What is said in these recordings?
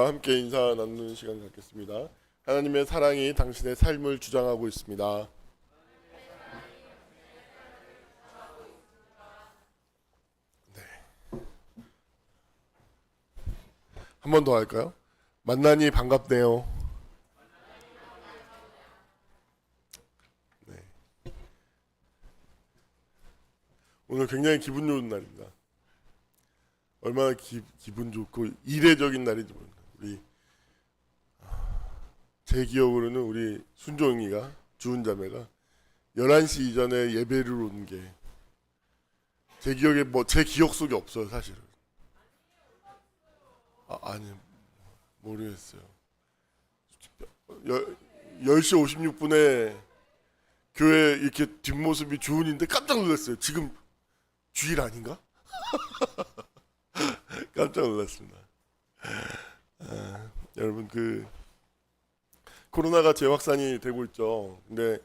함께 인사 나누는 시간 갖겠습니다. 하나님의 사랑이 당신의 삶을 주장하고 있습니다. 네. 한 번 더 할까요? 만나니 반갑네요. 네. 오늘 굉장히 기분 좋은 날입니다. 얼마나 기분 좋고 이례적인 날인지 모릅니다. 제 기억으로는 우리 순종이가 주은 자매가 11시 이전에 예배를 온 게 제 기억에 제 기억 속에 없어요, 사실은. 아니, 모르겠어요. 10시 56분에 교회 이렇게 뒷모습이 주은인데 깜짝 놀랐어요. 지금 주일 아닌가? 깜짝 놀랐습니다. 여러분, 코로나가 재확산이 되고 있죠. 근데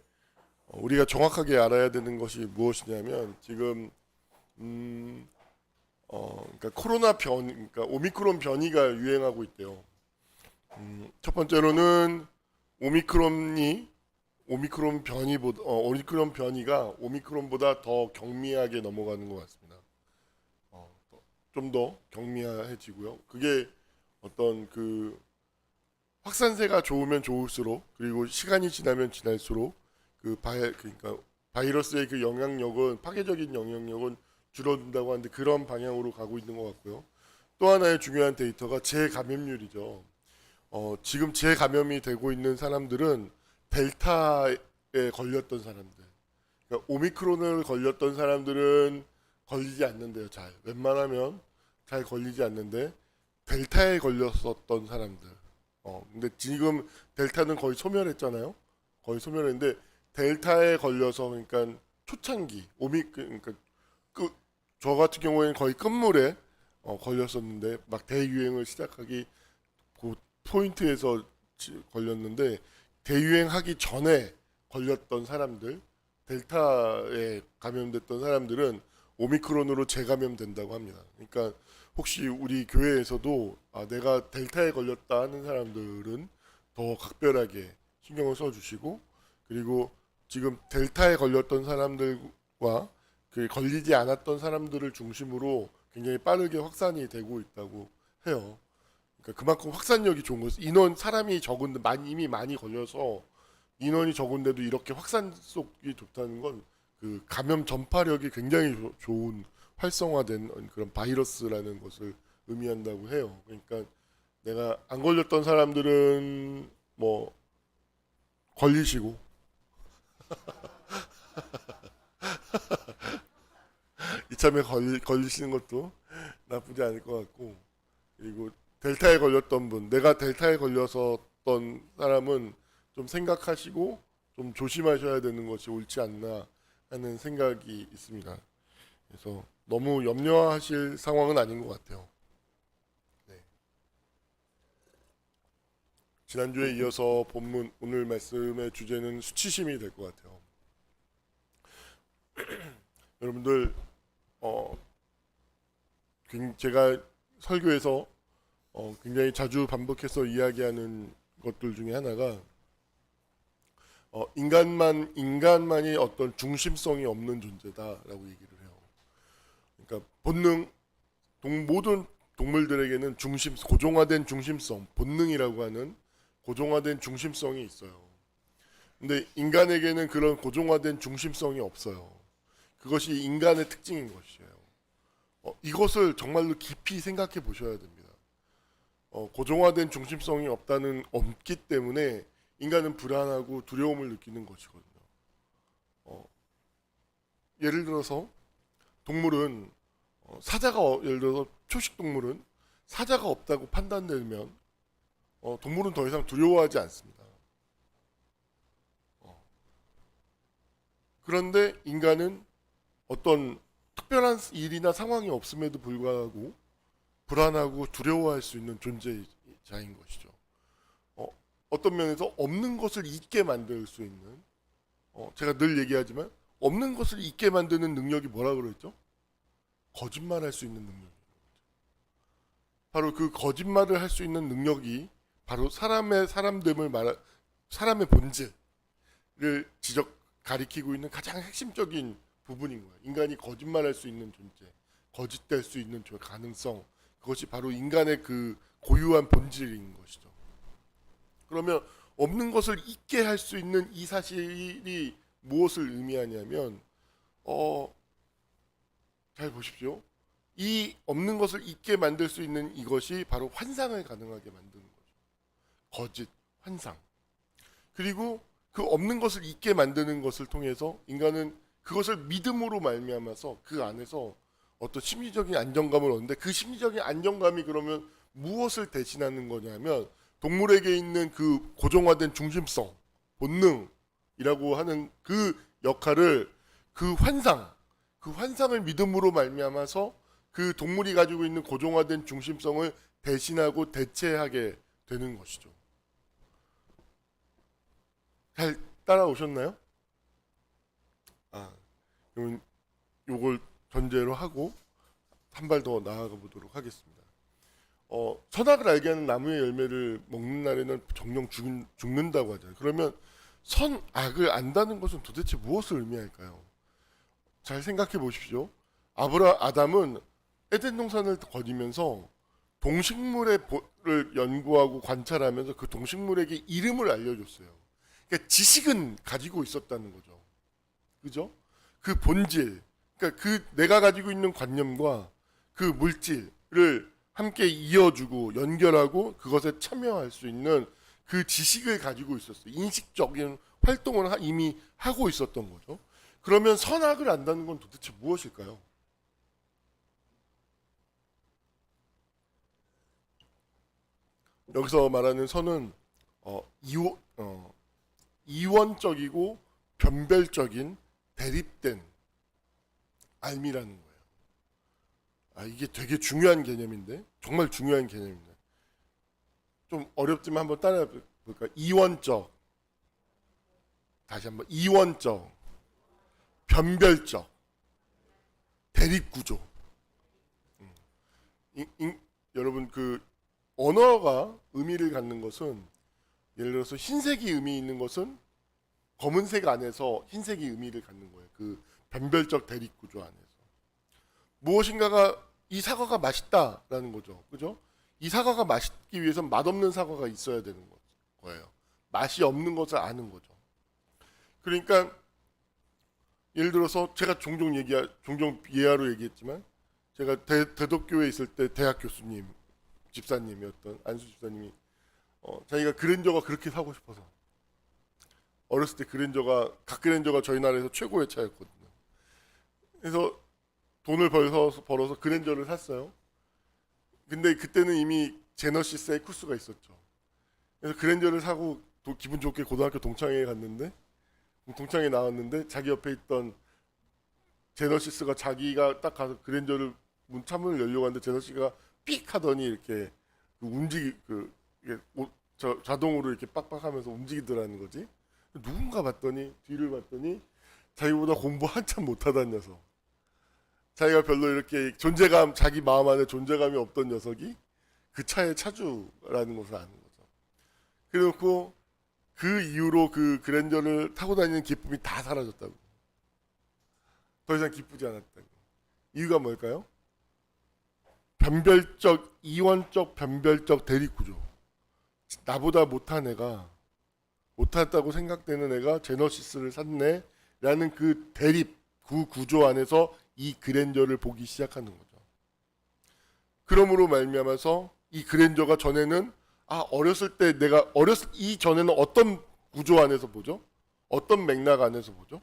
우리가 정확하게 알아야 되는 것이 무엇이냐면 지금 그러니까 그러니까 오미크론 변이가 유행하고 있대요. 첫 번째로는 오미크론 변이가 오미크론보다 더 경미하게 넘어가는 것 같습니다. 좀 더 경미해지고요. 그게 어떤 확산세가 좋으면 좋을수록, 그리고 시간이 지나면 지날수록 그러니까 바이러스의 파괴적인 영향력은 줄어든다고 하는데 그런 방향으로 가고 있는 것 같고요. 또 하나의 중요한 데이터가 재감염률이죠. 지금 재감염이 되고 있는 사람들은 델타에 걸렸던 사람들, 그러니까 오미크론을 걸렸던 사람들은 걸리지 않는데요. 웬만하면 잘 걸리지 않는데 델타에 걸렸었던 사람들. 근데 지금 델타는 거의 소멸했잖아요. 거의 소멸했는데 델타에 걸려서, 그러니까 초창기 그러니까 저 같은 경우에는 거의 끝물에 걸렸었는데 막 대유행을 시작하기 그 포인트에서 걸렸는데, 대유행하기 전에 걸렸던 사람들, 델타에 감염됐던 사람들은 오미크론으로 재감염된다고 합니다. 그러니까 혹시 우리 교회에서도 내가 델타에 걸렸다 하는 사람들은 더 각별하게 신경을 써주시고, 그리고 지금 델타에 걸렸던 사람들과 걸리지 않았던 사람들을 중심으로 굉장히 빠르게 확산이 되고 있다고 해요. 그러니까 그만큼 확산력이 좋은 거죠. 사람이 적은데 이미 많이 걸려서 인원이 적은데도 이렇게 확산 속이 좋다는 건 감염 전파력이 굉장히 좋은 활성화된 그런 바이러스라는 것을 의미한다고 해요. 그러니까 내가 안 걸렸던 사람들은 걸리시고 이참에 걸리시는 것도 나쁘지 않을 것 같고, 그리고 델타에 걸렸던 분, 내가 델타에 걸렸었던 사람은 좀 생각하시고 좀 조심하셔야 되는 것이 옳지 않나 하는 생각이 있습니다. 그래서 너무 염려하실 상황은 아닌 것 같아요. 네. 지난주에 이어서 오늘 말씀의 주제는 수치심이 될 것 같아요. 여러분들, 제가 설교에서 굉장히 자주 반복해서 이야기하는 것들 중에 하나가 인간만이 어떤 중심성이 없는 존재다라고 얘기를 해요. 그러니까 모든 동물들에게는 고정화된 중심성, 본능이라고 하는 고정화된 중심성이 있어요. 근데 인간에게는 그런 고정화된 중심성이 없어요. 그것이 인간의 특징인 것이에요. 이것을 정말로 깊이 생각해 보셔야 됩니다. 고정화된 중심성이 없기 때문에 인간은 불안하고 두려움을 느끼는 것이거든요. 예를 들어서 동물은 예를 들어서 초식 동물은 사자가 없다고 판단되면 동물은 더 이상 두려워하지 않습니다. 그런데 인간은 어떤 특별한 일이나 상황이 없음에도 불구하고 불안하고 두려워할 수 있는 존재자인 것이죠. 어떤 면에서 없는 것을 있게 만들 수 있는, 제가 늘 얘기하지만 없는 것을 있게 만드는 능력이 뭐라 그랬죠? 거짓말할 수 있는 능력. 바로 그 거짓말을 할 수 있는 능력이 바로 사람의 본질을 가리키고 있는 가장 핵심적인 부분인 거예요. 인간이 거짓말할 수 있는 존재, 거짓될 수 있는 가능성, 그것이 바로 인간의 그 고유한 본질인 것이죠. 그러면 없는 것을 있게 할 수 있는 이 사실이 무엇을 의미하냐면, 잘 보십시오. 이 없는 것을 있게 만들 수 있는 이것이 바로 환상을 가능하게 만드는 거죠. 거짓, 환상. 그리고 그 없는 것을 있게 만드는 것을 통해서 인간은 그것을 믿음으로 말미암아서 그 안에서 어떤 심리적인 안정감을 얻는데, 그 심리적인 안정감이 그러면 무엇을 대신하는 거냐면 동물에게 있는 그 고정화된 중심성, 본능이라고 하는 그 역할을 그 환상을 믿음으로 말미암아서 그 동물이 가지고 있는 고정화된 중심성을 대신하고 대체하게 되는 것이죠. 잘 따라오셨나요? 그러면 요걸 전제로 하고 한 발 더 나아가 보도록 하겠습니다. 선악을 알게 하는 나무의 열매를 먹는 날에는 정령 죽는다고 하잖아요. 그러면 선악을 안다는 것은 도대체 무엇을 의미할까요? 잘 생각해 보십시오. 아담은 에덴 동산을 거니면서 동식물을 연구하고 관찰하면서 그 동식물에게 이름을 알려줬어요. 그러니까 지식은 가지고 있었다는 거죠. 그죠? 그 본질, 그러니까 그 내가 가지고 있는 관념과 그 물질을 함께 이어주고 연결하고 그것에 참여할 수 있는 그 지식을 가지고 있었어요. 인식적인 활동을 이미 하고 있었던 거죠. 그러면 선악을 안다는 건 도대체 무엇일까요? 여기서 말하는 선은 이원적이고 변별적인 대립된 알미라는 거예요. 이게 되게 중요한 개념인데, 정말 중요한 개념입니다. 좀 어렵지만 한번 따라해 볼까요? 이원적, 다시 한번 이원적, 변별적, 대립구조. 여러분 그 언어가 의미를 갖는 것은, 예를 들어서 흰색이 의미 있는 것은 검은색 안에서 흰색이 의미를 갖는 거예요. 그 변별적 대립구조 안에서 무엇인가가, 이 사과가 맛있다라는 거죠. 그죠? 이 사과가 맛있기 위해서는 맛없는 사과가 있어야 되는 거예요. 맛이 없는 것을 아는 거죠. 그러니까 예를 들어서 제가 종종 예화로 얘기했지만, 제가 대덕교에 있을 때 대학 교수님, 집사님이었던 안수 집사님이 자기가 그랜저가 그렇게 사고 싶어서, 어렸을 때 각 그랜저가 저희 나라에서 최고의 차였거든요. 그래서 돈을 벌어서 그랜저를 샀어요. 근데 그때는 이미 제너시스 에쿠스가 있었죠. 그래서 그랜저를 사고 기분 좋게 고등학교 동창회에 갔는데, 동창회에 나왔는데 자기 옆에 있던 제너시스가, 자기가 딱 가서 그랜저를 창문을 열려고 하는데 제너시스가 삑 하더니 이렇게 자동으로 이렇게 빡빡하면서 움직이더라는 거지. 누군가 봤더니, 뒤를 봤더니 자기보다 공부 한참 못하던 녀석, 자기가 별로 이렇게 자기 마음 안에 존재감이 없던 녀석이 그 차의 차주라는 것을 아는 거죠. 그래놓고 그 이후로 그 그랜저를 타고 다니는 기쁨이 다 사라졌다고. 더 이상 기쁘지 않았다고. 이유가 뭘까요? 이원적 변별적 대립구조. 나보다 못한 애가, 못했다고 생각되는 애가 제너시스를 샀네 라는 그 대립, 그 구조 안에서 이 그랜저를 보기 시작하는 거죠. 그러므로 말미암아서 이 그랜저가 전에는, 어렸을 때 이전에는 어떤 구조 안에서 보죠? 어떤 맥락 안에서 보죠?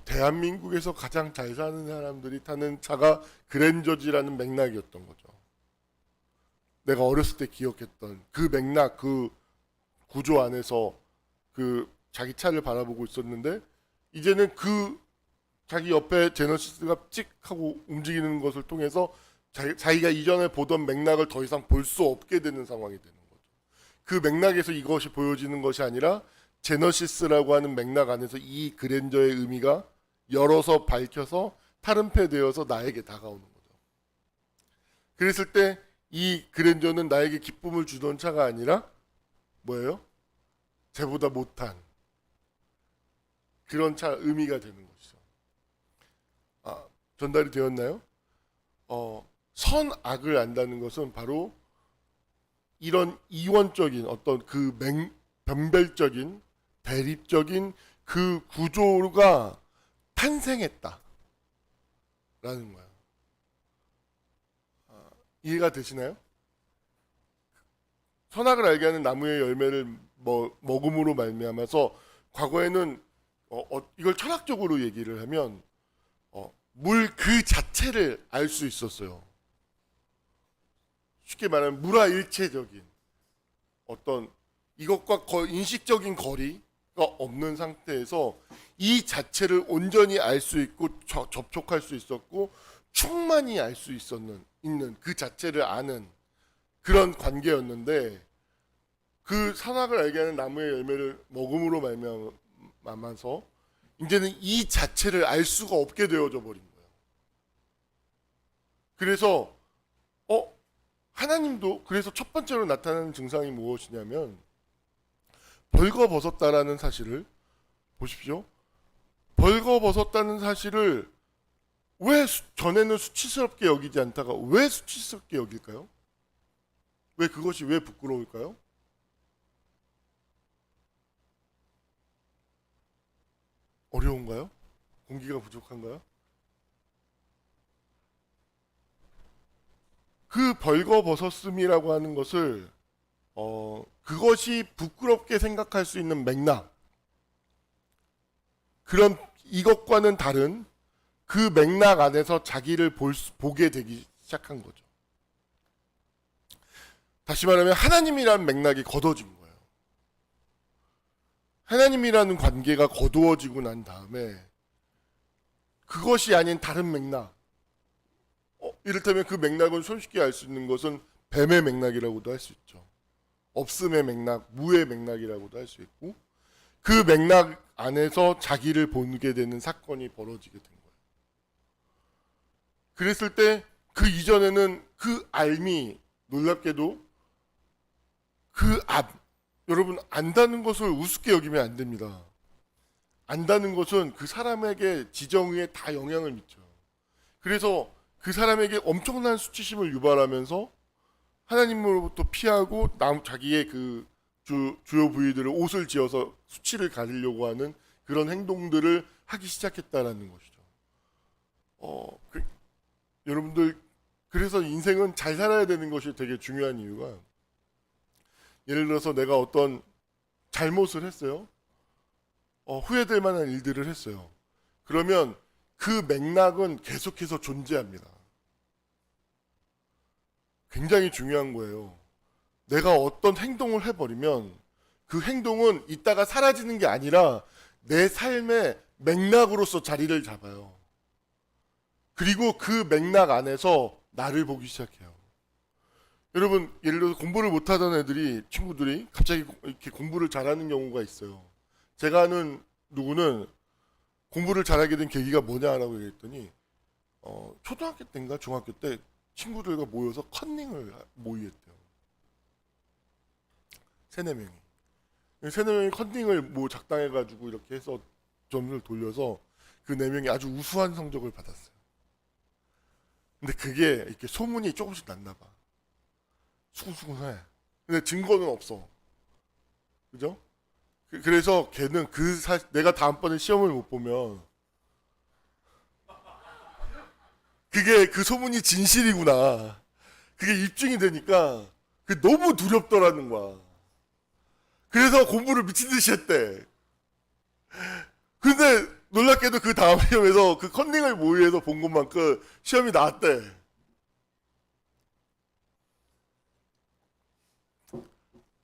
대한민국에서 가장 잘 사는 사람들이 타는 차가 그랜저지라는 맥락이었던 거죠. 내가 어렸을 때 기억했던 그 맥락, 그 구조 안에서 그 자기 차를 바라보고 있었는데, 이제는 그 자기 옆에 제너시스가 찍 하고 움직이는 것을 통해서 자기가 이전에 보던 맥락을 더 이상 볼 수 없게 되는 상황이 되는 거죠. 그 맥락에서 이것이 보여지는 것이 아니라 제너시스라고 하는 맥락 안에서 이 그랜저의 의미가 열어서 밝혀서 타름패되어서 나에게 다가오는 거죠. 그랬을 때 이 그랜저는 나에게 기쁨을 주던 차가 아니라 뭐예요? 쟤보다 못한 그런 차 의미가 되는 것이죠. 전달이 되었나요? 선악을 안다는 것은 바로 이런 이원적인 어떤 그 변별적인 대립적인 그 구조가 탄생했다라는 거예요. 이해가 되시나요? 선악을 알게 하는 나무의 열매를 먹음으로 말미암아서 과거에는 이걸 철학적으로 얘기를 하면 물 그 자체를 알 수 있었어요. 쉽게 말하면 물화일체적인 어떤 이것과 인식적인 거리가 없는 상태에서 이 자체를 온전히 알 수 있고 접촉할 수 있었고 충만히 알 수 있는 그 자체를 아는 그런 관계였는데 그 선악을 알게 하는 나무의 열매를 먹음으로 말미암아서 이제는 이 자체를 알 수가 없게 되어져 버린 거예요. 그래서 하나님도 그래서 첫 번째로 나타나는 증상이 무엇이냐면 벌거벗었다라는 사실을 보십시오. 벌거벗었다는 사실을 왜 전에는 수치스럽게 여기지 않다가 왜 수치스럽게 여길까요? 왜 그것이 왜 부끄러울까요? 어려운가요? 공기가 부족한가요? 그 벌거벗었음이라고 하는 것을 그것이 부끄럽게 생각할 수 있는 맥락 그런 이것과는 다른 그 맥락 안에서 자기를 보게 되기 시작한 거죠. 다시 말하면 하나님이라는 맥락이 거둬진 거예요. 하나님이라는 관계가 거두어지고 난 다음에 그것이 아닌 다른 맥락 이를테면 그 맥락은 손쉽게 알 수 있는 것은 뱀의 맥락이라고도 할 수 있죠. 없음의 맥락, 무의 맥락이라고도 할 수 있고 그 맥락 안에서 자기를 보게 되는 사건이 벌어지게 된 거예요. 그랬을 때 그 이전에는 그 알미 놀랍게도 여러분 안다는 것을 우습게 여기면 안 됩니다. 안다는 것은 그 사람에게 지정에 다 영향을 미쳐요. 그래서 그 사람에게 엄청난 수치심을 유발하면서 하나님으로부터 피하고 자기의 그 주요 부위들을 옷을 지어서 수치를 가리려고 하는 그런 행동들을 하기 시작했다라는 것이죠. 여러분들 그래서 인생은 잘 살아야 되는 것이 되게 중요한 이유가 예를 들어서 내가 어떤 잘못을 했어요. 후회될 만한 일들을 했어요. 그러면 그 맥락은 계속해서 존재합니다. 굉장히 중요한 거예요. 내가 어떤 행동을 해버리면 그 행동은 이따가 사라지는 게 아니라 내 삶의 맥락으로서 자리를 잡아요. 그리고 그 맥락 안에서 나를 보기 시작해요. 여러분 예를 들어서 공부를 못하던 친구들이 갑자기 이렇게 공부를 잘하는 경우가 있어요. 제가 아는 누구는 공부를 잘하게 된 계기가 뭐냐라고 얘기했더니 초등학교 때인가 중학교 때 친구들과 모여서 컨닝을 모의했대요. 세네 명이 컨닝을 작당해가지고 이렇게 해서 점수를 돌려서 그 네 명이 아주 우수한 성적을 받았어요. 근데 그게 이렇게 소문이 조금씩 났나 봐. 수근수근해. 근데 증거는 없어. 그죠? 그래서 걔는 내가 다음번에 시험을 못 보면 그게 그 소문이 진실이구나. 그게 입증이 되니까 그게 너무 두렵더라는 거야. 그래서 공부를 미친 듯이 했대. 근데 놀랍게도 그 다음 시험에서 그 컨닝을 모의해서 본 것만큼 시험이 나왔대.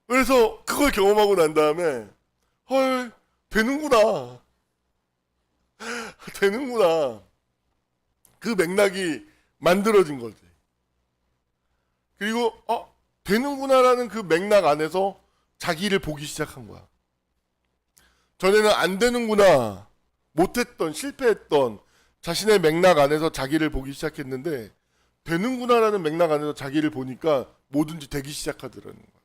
그래서 그걸 경험하고 난 다음에 헐 되는구나. 되는구나. 그 맥락이 만들어진 거지. 그리고 되는구나라는 그 맥락 안에서 자기를 보기 시작한 거야. 전에는 안 되는구나, 못했던, 실패했던 자신의 맥락 안에서 자기를 보기 시작했는데 되는구나라는 맥락 안에서 자기를 보니까 뭐든지 되기 시작하더라는 거예요.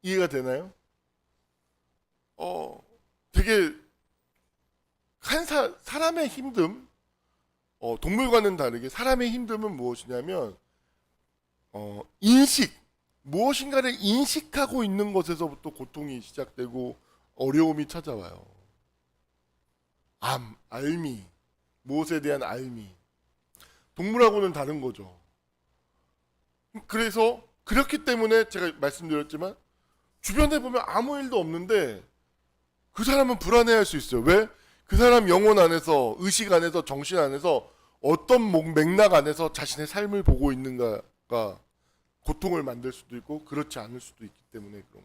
이해가 되나요? 되게 사람의 힘듦, 동물과는 다르게 사람의 힘듦은 무엇이냐면 인식, 무엇인가를 인식하고 있는 것에서부터 고통이 시작되고 어려움이 찾아와요. 알미, 무엇에 대한 알미. 동물하고는 다른 거죠. 그래서 그렇기 때문에 제가 말씀드렸지만 주변에 보면 아무 일도 없는데 그 사람은 불안해할 수 있어요. 왜? 그 사람 영혼 안에서, 의식 안에서, 정신 안에서 어떤 맥락 안에서 자신의 삶을 보고 있는가가 고통을 만들 수도 있고 그렇지 않을 수도 있기 때문에 그런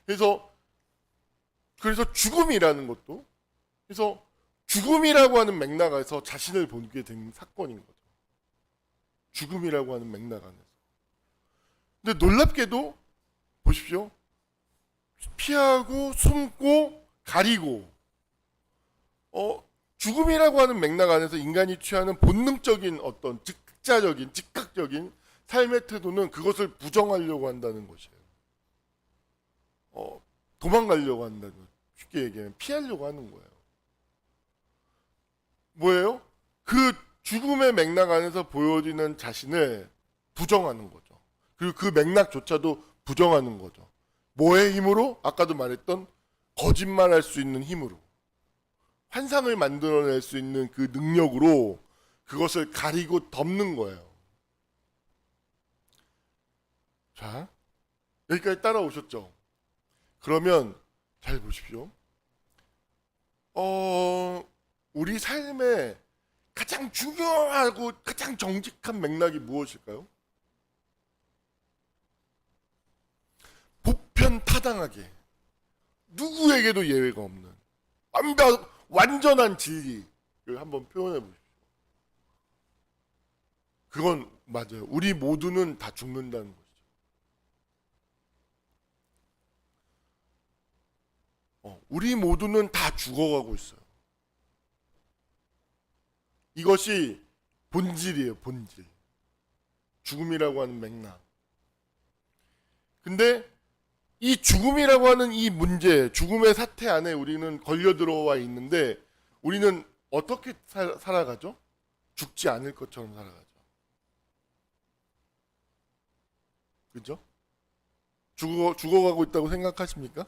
것이죠. 그래서 죽음이라는 것도, 그래서 죽음이라고 하는 맥락 안에서 자신을 보게 된 사건인 거죠. 죽음이라고 하는 맥락 안에서. 근데 놀랍게도 보십시오. 피하고 숨고 가리고 죽음이라고 하는 맥락 안에서 인간이 취하는 본능적인 어떤 즉각적인 삶의 태도는 그것을 부정하려고 한다는 것이에요. 도망가려고 한다는 거예요. 쉽게 얘기하면 피하려고 하는 거예요. 뭐예요? 그 죽음의 맥락 안에서 보여지는 자신을 부정하는 거죠. 그리고 그 맥락조차도 부정하는 거죠. 뭐의 힘으로? 아까도 말했던 거짓말할 수 있는 힘으로, 환상을 만들어낼 수 있는 그 능력으로 그것을 가리고 덮는 거예요. 자, 여기까지 따라오셨죠? 그러면 잘 보십시오. 우리 삶의 가장 중요하고 가장 정직한 맥락이 무엇일까요? 보편타당하게 누구에게도 예외가 없는 완전한 진리를 한번 표현해 보십시오. 그건 맞아요. 우리 모두는 다 죽는다는 것이죠. 우리 모두는 다 죽어가고 있어요. 이것이 본질이에요, 본질. 죽음이라고 하는 맥락. 근데 이 죽음이라고 하는 이 문제, 죽음의 사태 안에 우리는 걸려 들어와 있는데 우리는 어떻게 살아가죠? 죽지 않을 것처럼 살아가죠. 그죠? 죽어가고 있다고 생각하십니까?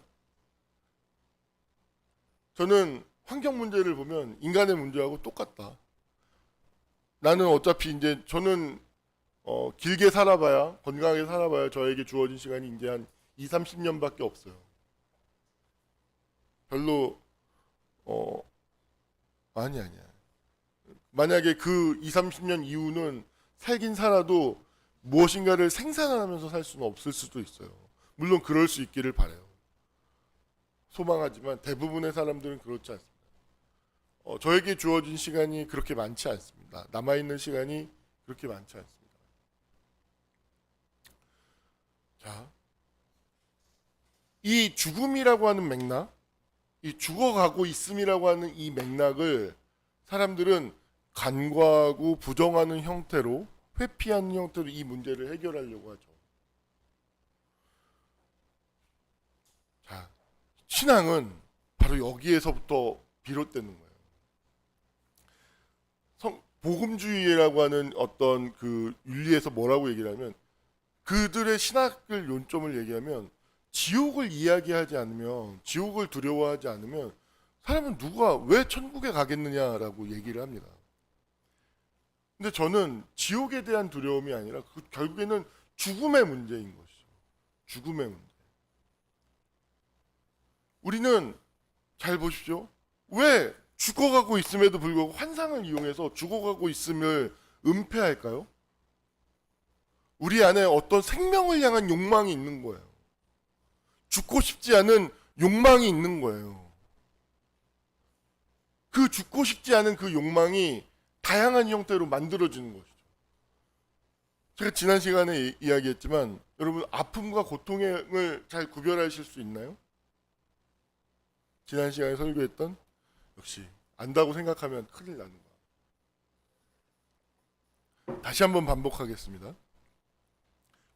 저는 환경 문제를 보면 인간의 문제하고 똑같다. 나는 어차피 이제 저는 길게 살아봐야, 건강하게 살아봐야 저에게 주어진 시간이 이제 한 20, 30년밖에 없어요. 별로 아니야. 만약에 그 20, 30년 이후는 살긴 살아도 무엇인가를 생산하면서 살 수는 없을 수도 있어요. 물론 그럴 수 있기를 바라요. 소망하지만 대부분의 사람들은 그렇지 않습니다. 저에게 주어진 시간이 그렇게 많지 않습니다. 남아있는 시간이 그렇게 많지 않습니다. 자, 이 죽음이라고 하는 맥락, 이 죽어가고 있음이라고 하는 이 맥락을 사람들은 간과하고 부정하는 형태로, 회피하는 형태로 이 문제를 해결하려고 하죠. 자, 신앙은 바로 여기에서부터 비롯되는 거예요. 복음주의라고 하는 어떤 그 윤리에서 뭐라고 얘기를 하면, 그들의 신학을 요점을 얘기하면 지옥을 이야기하지 않으면, 지옥을 두려워하지 않으면 사람은 누가 왜 천국에 가겠느냐라고 얘기를 합니다. 근데 저는 지옥에 대한 두려움이 아니라 결국에는 죽음의 문제인 것이죠. 죽음의 문제. 우리는 잘 보십시오. 왜 죽어가고 있음에도 불구하고 환상을 이용해서 죽어가고 있음을 은폐할까요? 우리 안에 어떤 생명을 향한 욕망이 있는 거예요. 죽고 싶지 않은 욕망이 있는 거예요. 그 죽고 싶지 않은 그 욕망이 다양한 형태로 만들어지는 것이죠. 제가 지난 시간에 이야기했지만 여러분 아픔과 고통을 잘 구별하실 수 있나요? 지난 시간에 설교했던 역시 안다고 생각하면 큰일 나는 거야. 다시 한번 반복하겠습니다.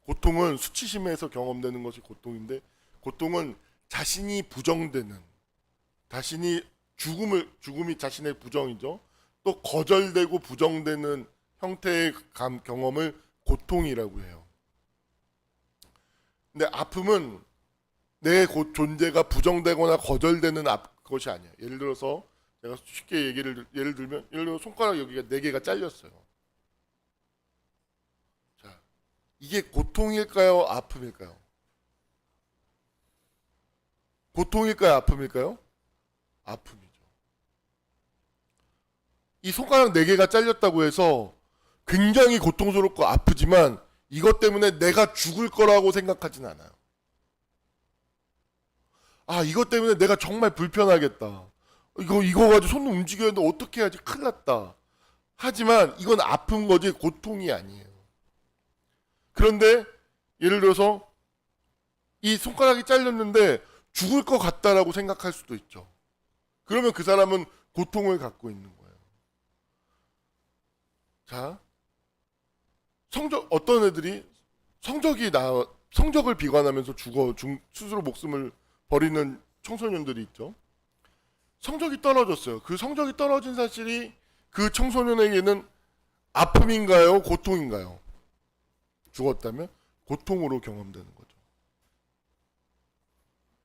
고통은 수치심에서 경험되는 것이 고통인데, 고통은 자신이 부정되는, 자신이 죽음이 자신의 부정이죠. 또 거절되고 부정되는 형태의 경험을 고통이라고 해요. 근데 아픔은 내 존재가 부정되거나 거절되는 것이 아니야. 예를 들어서 제가 쉽게 예를 들면, 예를 들어 손가락 여기가 4개가 잘렸어요. 자, 이게 고통일까요? 아픔일까요? 고통일까요? 아픔일까요? 아픔이죠. 이 손가락 4개가 잘렸다고 해서 굉장히 고통스럽고 아프지만 이것 때문에 내가 죽을 거라고 생각하진 않아요. 아, 이것 때문에 내가 정말 불편하겠다. 이거 가지고 손 움직여야 하는데 어떻게 해야지? 큰일 났다. 하지만 이건 아픈 거지 고통이 아니에요. 그런데 예를 들어서 이 손가락이 잘렸는데 죽을 것 같다라고 생각할 수도 있죠. 그러면 그 사람은 고통을 갖고 있는 거예요. 자, 어떤 애들이 성적을 비관하면서 스스로 목숨을 버리는 청소년들이 있죠. 성적이 떨어졌어요. 그 성적이 떨어진 사실이 그 청소년에게는 아픔인가요? 고통인가요? 죽었다면 고통으로 경험되는 거죠.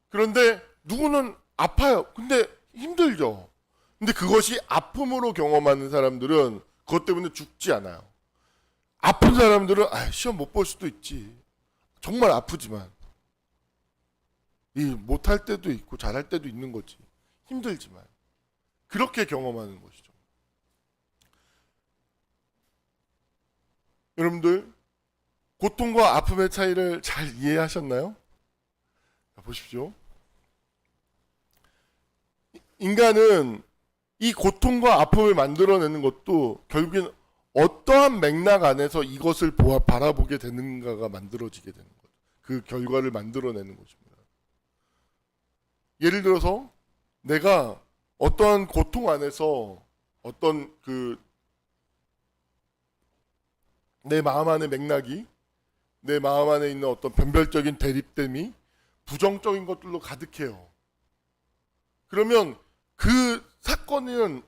그런데 누구는 아파요. 근데 힘들죠. 근데 그것이 아픔으로 경험하는 사람들은 그것 때문에 죽지 않아요. 아픈 사람들은 시험 못 볼 수도 있지. 정말 아프지만 못할 때도 있고 잘할 때도 있는 거지. 힘들지만 그렇게 경험하는 것이죠. 여러분들 고통과 아픔의 차이를 잘 이해하셨나요? 자, 보십시오. 인간은 이 고통과 아픔을 만들어내는 것도 결국엔 어떠한 맥락 안에서 이것을 바라보게 되는가가 만들어지게 되는 거죠. 그 결과를 만들어내는 것입니다. 예를 들어서 내가 어떠한 고통 안에서 어떤 내 마음 안의 맥락이 내 마음 안에 있는 어떤 변별적인 대립됨이 부정적인 것들로 가득해요. 그러면 그 사건은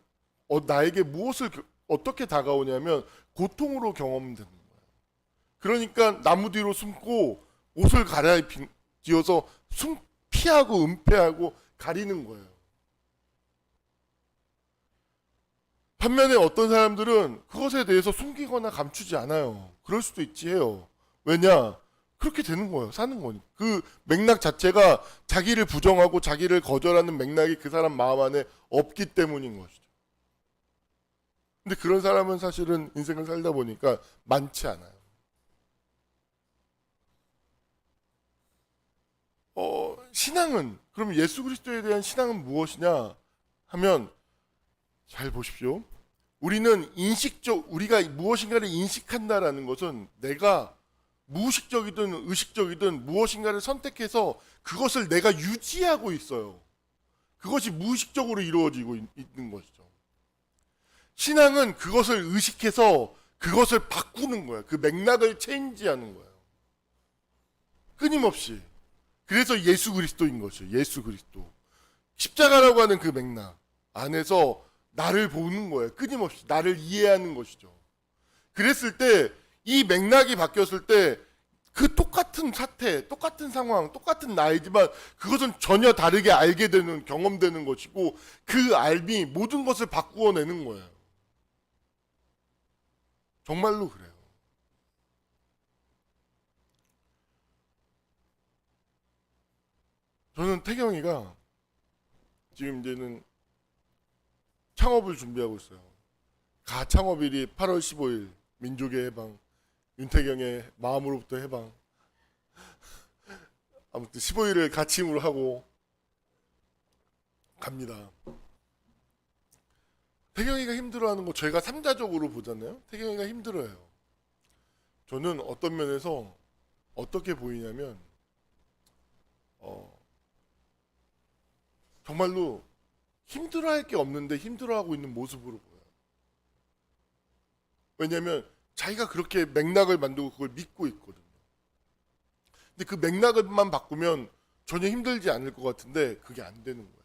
나에게 무엇을 어떻게 다가오냐면 고통으로 경험되는 거예요. 그러니까 나무 뒤로 숨고 옷을 갈아입어서 피하고 은폐하고 가리는 거예요. 반면에 어떤 사람들은 그것에 대해서 숨기거나 감추지 않아요. 그럴 수도 있지 해요. 왜냐? 그렇게 되는 거예요. 사는 거니. 그 맥락 자체가 자기를 부정하고 자기를 거절하는 맥락이 그 사람 마음 안에 없기 때문인 것이죠. 근데 그런 사람은 사실은 인생을 살다 보니까 많지 않아요. 신앙은, 그럼 예수 그리스도에 대한 신앙은 무엇이냐 하면 잘 보십시오. 우리가 무엇인가를 인식한다라는 것은 내가 무의식적이든 의식적이든 무엇인가를 선택해서 그것을 내가 유지하고 있어요. 그것이 무의식적으로 이루어지고 있는 것이죠. 신앙은 그것을 의식해서 그것을 바꾸는 거예요. 그 맥락을 체인지하는 거예요. 끊임없이. 그래서 예수 그리스도인 것이에요. 예수 그리스도. 십자가라고 하는 그 맥락 안에서 나를 보는 거예요. 끊임없이 나를 이해하는 것이죠. 그랬을 때 이 맥락이 바뀌었을 때 그 똑같은 사태, 똑같은 상황, 똑같은 나이지만 그것은 전혀 다르게 알게 되는, 경험되는 것이고 그 알미 모든 것을 바꾸어내는 거예요. 정말로 그래요. 저는 태경이가 지금 이제는 창업을 준비하고 있어요. 가창업일이 8월 15일 민족의 해방, 윤태경의 마음으로부터 해방. 아무튼 15일을 가침으로 하고 갑니다. 태경이가 힘들어하는 거 저희가 삼자적으로 보잖아요. 태경이가 힘들어요. 저는 어떤 면에서 어떻게 보이냐면 정말로 힘들어할 게 없는데 힘들어하고 있는 모습으로 보여요. 왜냐하면 자기가 그렇게 맥락을 만들고 그걸 믿고 있거든요. 근데 그 맥락만 바꾸면 전혀 힘들지 않을 것 같은데 그게 안 되는 거예요.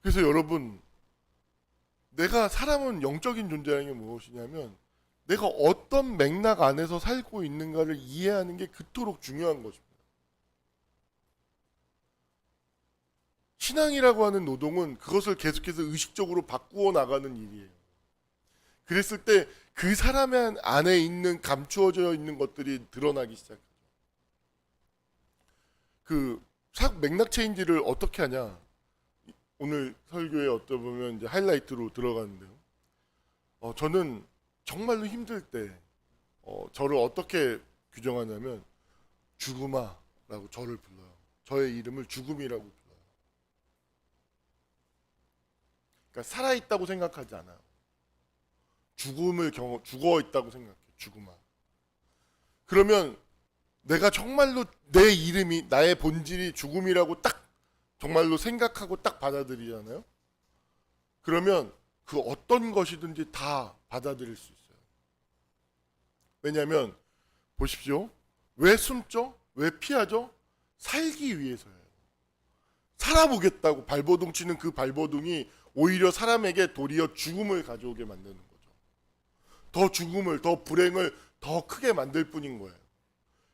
그래서 여러분, 내가 사람은 영적인 존재라는 게 무엇이냐면 내가 어떤 맥락 안에서 살고 있는가를 이해하는 게 그토록 중요한 것입니다. 신앙이라고 하는 노동은 그것을 계속해서 의식적으로 바꾸어 나가는 일이에요. 그랬을 때 그 사람의 안에 있는 감추어져 있는 것들이 드러나기 시작해요. 그 맥락 체인지를 어떻게 하냐? 오늘 설교에 어떻게 보면 이제 하이라이트로 들어가는데요. 저는 정말로 힘들 때 저를 어떻게 규정하냐면 죽음아라고 저를 불러요. 저의 이름을 죽음이라고 불러요. 그러니까 살아 있다고 생각하지 않아요. 죽어 있다고 생각해. 죽음아. 그러면 내가 정말로 내 이름이 나의 본질이 죽음이라고 딱 정말로 생각하고 딱 받아들이잖아요. 그러면 그 어떤 것이든지 다 받아들일 수 있어요. 왜냐하면 보십시오. 왜 숨죠? 왜 피하죠? 살기 위해서예요. 살아보겠다고 발버둥 치는 그 발버둥이 오히려 사람에게 도리어 죽음을 가져오게 만드는 거죠. 더 죽음을, 더 불행을 더 크게 만들 뿐인 거예요.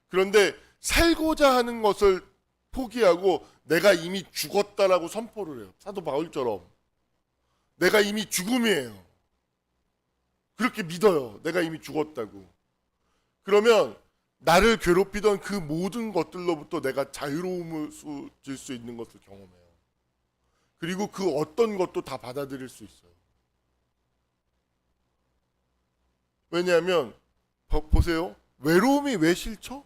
그런데 살고자 하는 것을 포기하고 내가 이미 죽었다라고 선포를 해요. 사도 바울처럼 내가 이미 죽음이에요. 그렇게 믿어요. 내가 이미 죽었다고. 그러면 나를 괴롭히던 그 모든 것들로부터 내가 자유로움을 줄 수 있는 것을 경험해요. 그리고 그 어떤 것도 다 받아들일 수 있어요. 왜냐하면 보세요. 외로움이 왜 싫죠?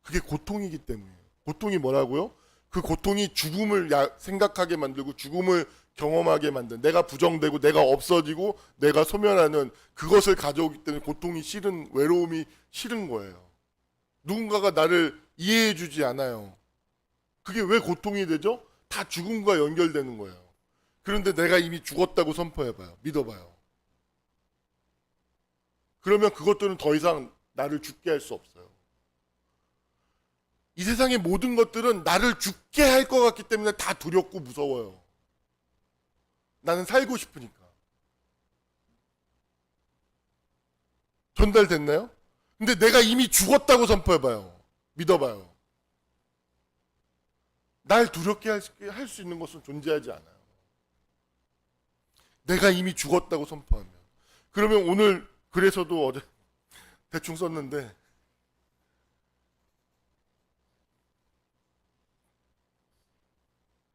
그게 고통이기 때문이에요. 고통이 뭐라고요? 그 고통이 죽음을 생각하게 만들고 죽음을 경험하게 만든, 내가 부정되고 내가 없어지고 내가 소멸하는 그것을 가져오기 때문에 고통이 싫은, 외로움이 싫은 거예요. 누군가가 나를 이해해 주지 않아요. 그게 왜 고통이 되죠? 다 죽음과 연결되는 거예요. 그런데 내가 이미 죽었다고 선포해봐요. 믿어봐요. 그러면 그것들은 더 이상 나를 죽게 할 수 없어요. 이 세상의 모든 것들은 나를 죽게 할 것 같기 때문에 다 두렵고 무서워요. 나는 살고 싶으니까. 전달됐나요? 근데 내가 이미 죽었다고 선포해봐요. 믿어봐요. 날 두렵게 할 수 있는 것은 존재하지 않아요. 내가 이미 죽었다고 선포하면. 그러면 오늘 그래서도 어제 대충 썼는데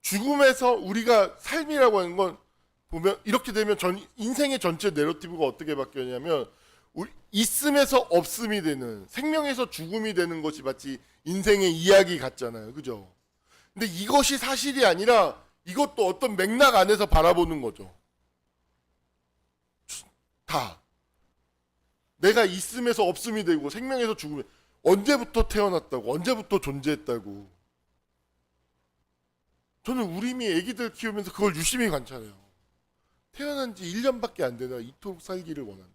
죽음에서 우리가 삶이라고 하는 건 보면 이렇게 되면 인생의 전체 내러티브가 어떻게 바뀌었냐면 있음에서 없음이 되는, 생명에서 죽음이 되는 것이 마치 인생의 이야기 같잖아요. 그죠? 근데 이것이 사실이 아니라 이것도 어떤 맥락 안에서 바라보는 거죠. 다. 내가 있음에서 없음이 되고 생명에서 죽음이, 언제부터 태어났다고, 언제부터 존재했다고. 저는 우리 이미 애기들 키우면서 그걸 유심히 관찰해요. 태어난 지 1년밖에 안 되나 이토록 살기를 원한다.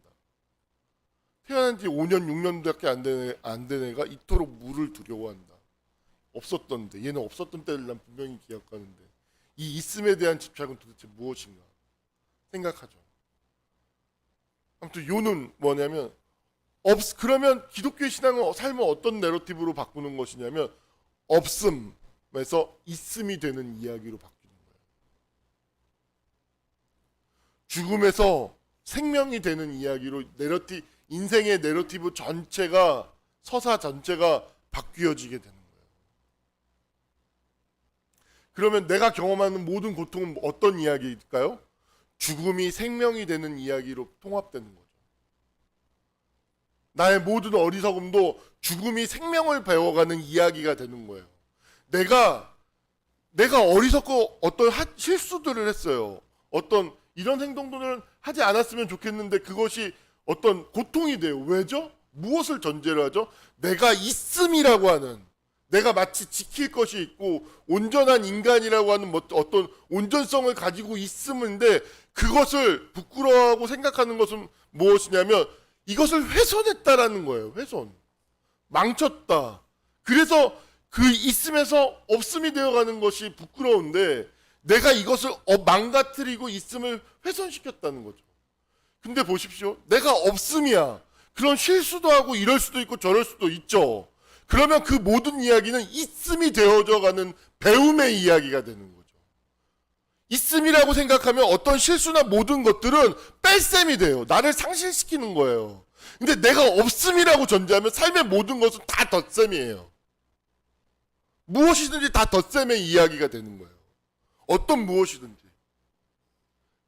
태어난 지 5년, 6년밖에 안 된 애가 이토록 물을 두려워한다. 없었던데, 얘는 없었던 때를 난 분명히 기억하는데 이 있음에 대한 집착은 도대체 무엇인가 생각하죠. 아무튼 요는 뭐냐면 그러면 기독교의 신앙은 삶을 어떤 내러티브로 바꾸는 것이냐면 없음에서 있음이 되는 이야기로 바뀌는 거예요. 죽음에서 생명이 되는 이야기로 인생의 내러티브 전체가, 서사 전체가 바뀌어지게 되는 거예요. 그러면 내가 경험하는 모든 고통은 어떤 이야기일까요? 죽음이 생명이 되는 이야기로 통합되는 거죠. 나의 모든 어리석음도 죽음이 생명을 배워가는 이야기가 되는 거예요. 내가 어리석고 어떤 실수들을 했어요. 어떤 이런 행동들을 하지 않았으면 좋겠는데 그것이 어떤 고통이 돼요. 왜죠? 무엇을 전제로 하죠? 내가 있음이라고 하는, 내가 마치 지킬 것이 있고 온전한 인간이라고 하는 뭐 어떤 온전성을 가지고 있음인데 그것을 부끄러워하고 생각하는 것은 무엇이냐면 이것을 훼손했다라는 거예요. 훼손. 망쳤다. 그래서 그 있음에서 없음이 되어가는 것이 부끄러운데 내가 이것을 망가뜨리고 있음을 훼손시켰다는 거죠. 근데 보십시오. 내가 없음이야. 그런 실수도 하고 이럴 수도 있고 저럴 수도 있죠. 그러면 그 모든 이야기는 있음이 되어져가는 배움의 이야기가 되는 거죠. 있음이라고 생각하면 어떤 실수나 모든 것들은 뺄셈이 돼요. 나를 상실시키는 거예요. 근데 내가 없음이라고 전제하면 삶의 모든 것은 다 덧셈이에요. 무엇이든지 다 덧셈의 이야기가 되는 거예요. 어떤 무엇이든지.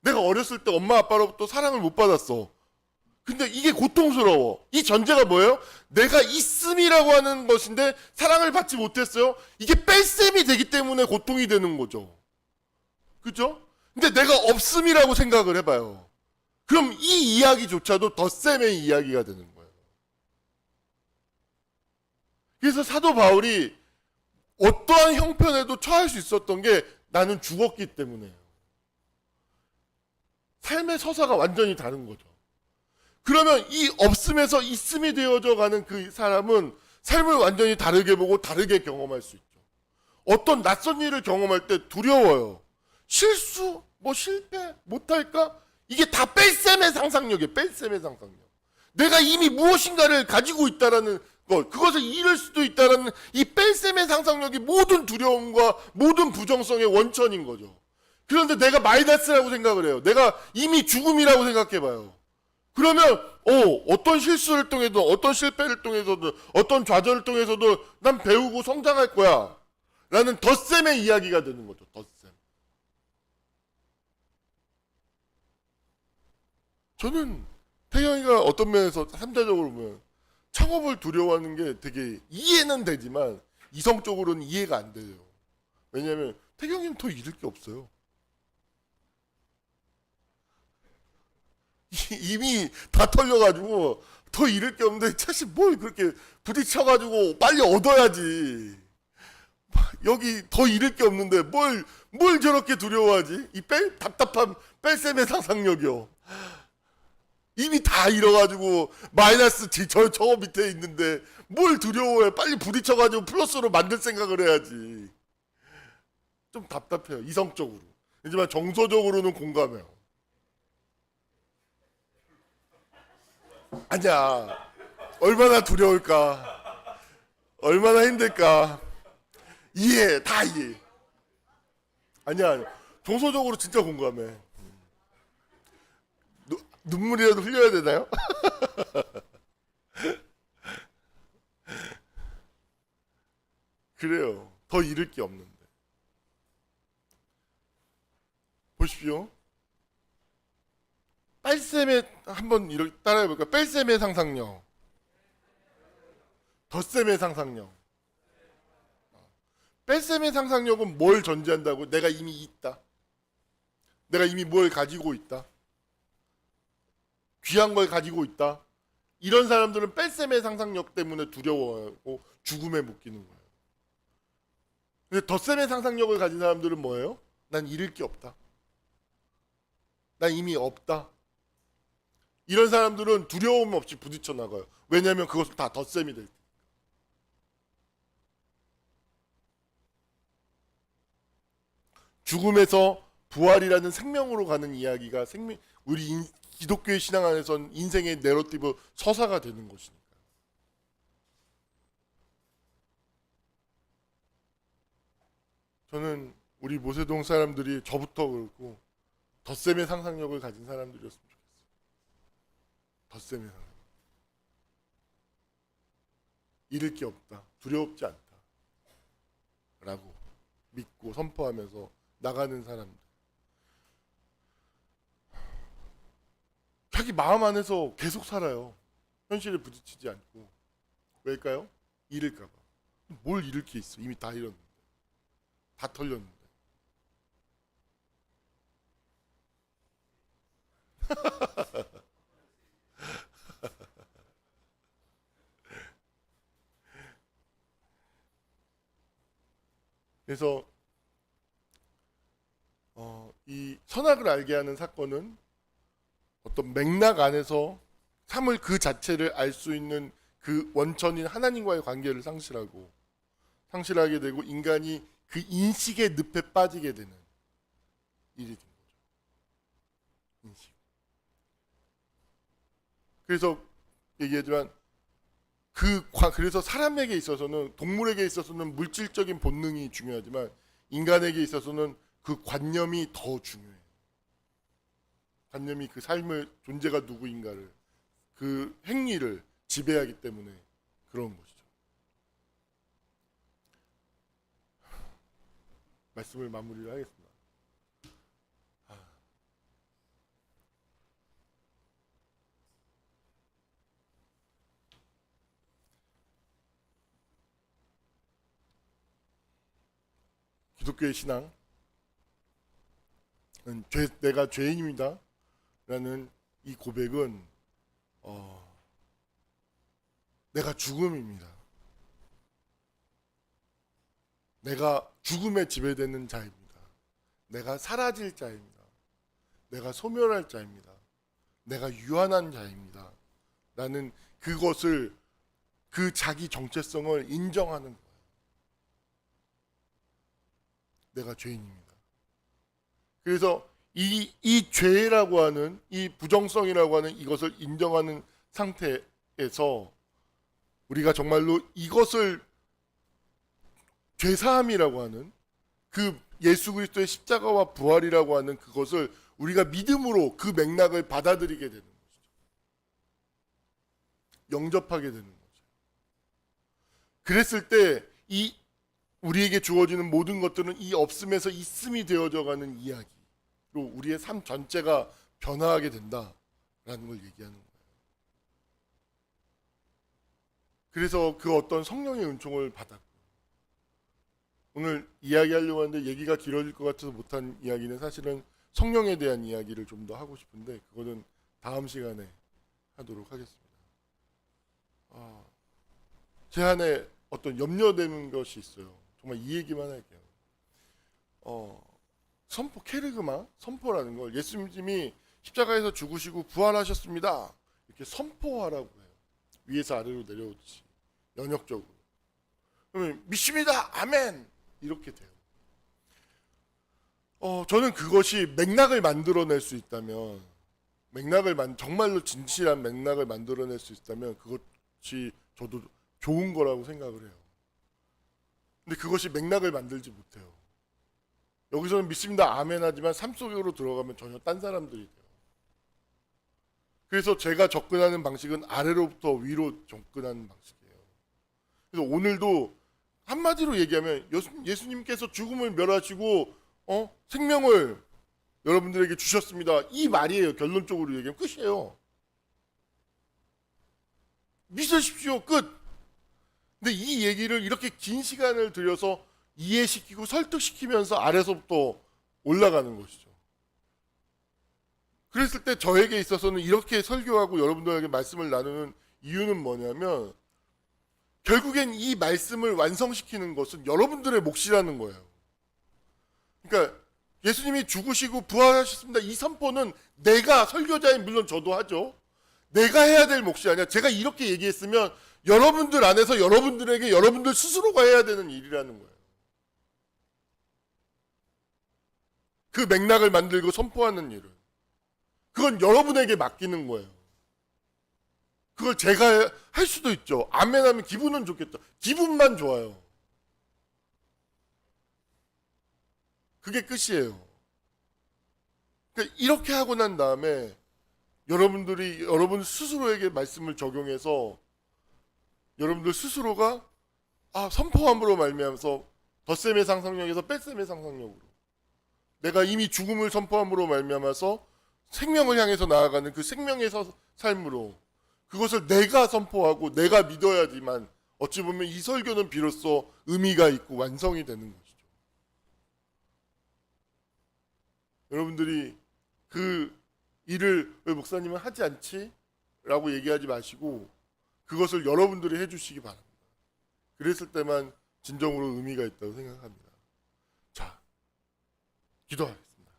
내가 어렸을 때 엄마 아빠로부터 사랑을 못 받았어. 근데 이게 고통스러워. 이 전제가 뭐예요? 내가 있음이라고 하는 것인데 사랑을 받지 못했어요. 이게 뺄셈이 되기 때문에 고통이 되는 거죠. 그죠? 근데 내가 없음이라고 생각을 해봐요. 그럼 이 이야기조차도 덧셈의 이야기가 되는 거예요. 그래서 사도 바울이 어떠한 형편에도 처할 수 있었던 게 나는 죽었기 때문에요. 삶의 서사가 완전히 다른 거죠. 그러면 이 없음에서 있음이 되어져 가는 그 사람은 삶을 완전히 다르게 보고 다르게 경험할 수 있죠. 어떤 낯선 일을 경험할 때 두려워요. 실수, 뭐 실패, 못할까? 이게 다 뺄셈의 상상력이에요. 뺄셈의 상상력. 내가 이미 무엇인가를 가지고 있다라는 것, 그것을 잃을 수도 있다라는 이 뺄셈의 상상력이 모든 두려움과 모든 부정성의 원천인 거죠. 그런데 내가 마이너스라고 생각을 해요. 내가 이미 죽음이라고 생각해봐요. 그러면 어떤 실수를 통해서든 어떤 실패를 통해서든 어떤 좌절을 통해서도 난 배우고 성장할 거야 라는 덧셈의 이야기가 되는 거죠. 덧셈. 저는 태경이가 어떤 면에서 삼자적으로 보면 창업을 두려워하는 게 되게 이해는 되지만 이성적으로는 이해가 안 돼요. 왜냐하면 태경이는 더 잃을 게 없어요. 이미 다 털려가지고 더 잃을 게 없는데 사실 뭘 그렇게 부딪혀가지고 빨리 얻어야지. 여기 더 잃을 게 없는데 뭘 저렇게 두려워하지? 이 답답한 뺄셈의 상상력이요. 이미 다 잃어가지고 마이너스 저 밑에 있는데 뭘 두려워해? 빨리 부딪혀가지고 플러스로 만들 생각을 해야지. 좀 답답해요. 이성적으로. 하지만 정서적으로는 공감해요. 아니야. 얼마나 두려울까. 얼마나 힘들까. 이해, 다 이해. 아니야. 정서적으로 진짜 공감해. 눈물이라도 흘려야 되나요? 그래요. 더 잃을 게 없는데. 보십시오. 빨셈의 한번 이렇게 따라해볼까요? 뺄셈의 상상력, 덧셈의 상상력. 뺄셈의 상상력은 뭘 전제한다고? 내가 이미 있다. 내가 이미 뭘 가지고 있다. 귀한 걸 가지고 있다. 이런 사람들은 뺄셈의 상상력 때문에 두려워하고 죽음에 묶이는 거예요. 근데 덧셈의 상상력을 가진 사람들은 뭐예요? 난 잃을 게 없다. 난 이미 없다. 이런 사람들은 두려움 없이 부딪혀 나가요. 왜냐하면 그것은 다 덧셈이 될 때. 죽음에서 부활이라는 생명으로 가는 이야기가 우리 기독교의 신앙 안에선 인생의 내러티브 서사가 되는 것이니까. 저는 우리 모세동 사람들이 저부터 그렇고 덧셈의 상상력을 가진 사람들이었으면 좋겠어요. 덧셈의 상상력. 잃을 게 없다. 두렵지 않다. 라고 믿고 선포하면서 나가는 사람들. 자기 마음 안에서 계속 살아요. 현실에 부딪히지 않고. 왜일까요? 잃을까 봐. 뭘 잃을 게 있어. 이미 다 잃었는데. 다 털렸는데. 그래서 이 선악을 알게 하는 사건은 어떤 맥락 안에서 참을 그 자체를 알 수 있는 그 원천인 하나님과의 관계를 상실하게 되고 인간이 그 인식의 늪에 빠지게 되는 일이 된 거죠. 인식. 그래서 얘기하지만 그래서 사람에게 있어서는 동물에게 있어서는 물질적인 본능이 중요하지만 인간에게 있어서는 그 관념이 더 중요해요. 관념이 그 삶의 존재가 누구인가를 그 행위를 지배하기 때문에 그런 것이죠. 말씀을 마무리를 하겠습니다. 기독교의 신앙은 내가 죄인입니다 라는 이 고백은 내가 죽음입니다. 내가 죽음에 지배되는 자입니다. 내가 사라질 자입니다. 내가 소멸할 자입니다. 내가 유한한 자입니다. 라는 그것을 그 자기 정체성을 인정하는 거예요. 내가 죄인입니다. 그래서 이 죄라고 하는 이 부정성이라고 하는 이것을 인정하는 상태에서 우리가 정말로 이것을 죄사함이라고 하는 그 예수 그리스도의 십자가와 부활이라고 하는 그것을 우리가 믿음으로 그 맥락을 받아들이게 되는 것이죠. 영접하게 되는 거죠. 그랬을 때 이 우리에게 주어지는 모든 것들은 이 없음에서 있음이 되어져 가는 이야기로 우리의 삶 전체가 변화하게 된다라는 걸 얘기하는 거예요. 그래서 그 어떤 성령의 은총을 받았고 오늘 이야기하려고 하는데 얘기가 길어질 것 같아서 못한 이야기는 사실은 성령에 대한 이야기를 좀 더 하고 싶은데 그거는 다음 시간에 하도록 하겠습니다. 제 안에 어떤 염려되는 것이 있어요. 정말 이 얘기만 할게요. 선포, 케르그마 선포라는 걸 예수님이 십자가에서 죽으시고 부활하셨습니다. 이렇게 선포하라고 해요. 위에서 아래로 내려오듯이 연역적으로. 그러면 믿습니다. 아멘. 이렇게 돼요. 저는 그것이 맥락을 만들어낼 수 있다면 정말로 진실한 맥락을 만들어낼 수 있다면 그것이 저도 좋은 거라고 생각을 해요. 근데 그것이 맥락을 만들지 못해요. 여기서는 믿습니다. 아멘 하지만 삶 속으로 들어가면 전혀 딴 사람들이 돼요. 그래서 제가 접근하는 방식은 아래로부터 위로 접근하는 방식이에요. 그래서 오늘도 한마디로 얘기하면 예수님께서 죽음을 멸하시고 생명을 여러분들에게 주셨습니다. 이 말이에요. 결론적으로 얘기하면 끝이에요. 믿으십시오. 끝. 근데 이 얘기를 이렇게 긴 시간을 들여서 이해시키고 설득시키면서 아래서부터 올라가는 것이죠. 그랬을 때 저에게 있어서는 이렇게 설교하고 여러분들에게 말씀을 나누는 이유는 뭐냐면 결국엔 이 말씀을 완성시키는 것은 여러분들의 몫이라는 거예요. 그러니까 예수님이 죽으시고 부활하셨습니다. 이 선포는 내가 설교자인 물론 저도 하죠. 내가 해야 될 몫이 아니라 제가 이렇게 얘기했으면 여러분들 안에서 여러분들에게 여러분들 스스로가 해야 되는 일이라는 거예요. 그 맥락을 만들고 선포하는 일은 그건 여러분에게 맡기는 거예요. 그걸 제가 할 수도 있죠. 아멘하면 기분은 좋겠다. 기분만 좋아요. 그게 끝이에요. 그러니까 이렇게 하고 난 다음에 여러분들이 여러분 스스로에게 말씀을 적용해서 여러분들 스스로가 선포함으로 말미암아서 덧셈의 상상력에서 뺄셈의 상상력으로 내가 이미 죽음을 선포함으로 말미암아서 생명을 향해서 나아가는 그 생명의 삶으로 그것을 내가 선포하고 내가 믿어야지만 어찌 보면 이 설교는 비로소 의미가 있고 완성이 되는 것이죠. 여러분들이 그 일을 왜 목사님은 하지 않지? 라고 얘기하지 마시고 그것을 여러분들이 해주시기 바랍니다. 그랬을 때만 진정으로 의미가 있다고 생각합니다. 기도하겠습니다.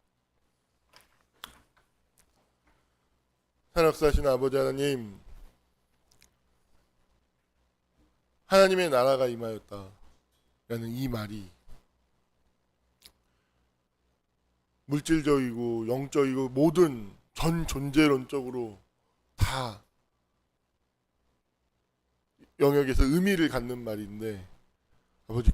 산역사신 아버지 하나님, 하나님의 나라가 임하였다 라는 이 말이 물질적이고 영적이고 모든 전 존재론적으로 다 영역에서 의미를 갖는 말인데, 아버지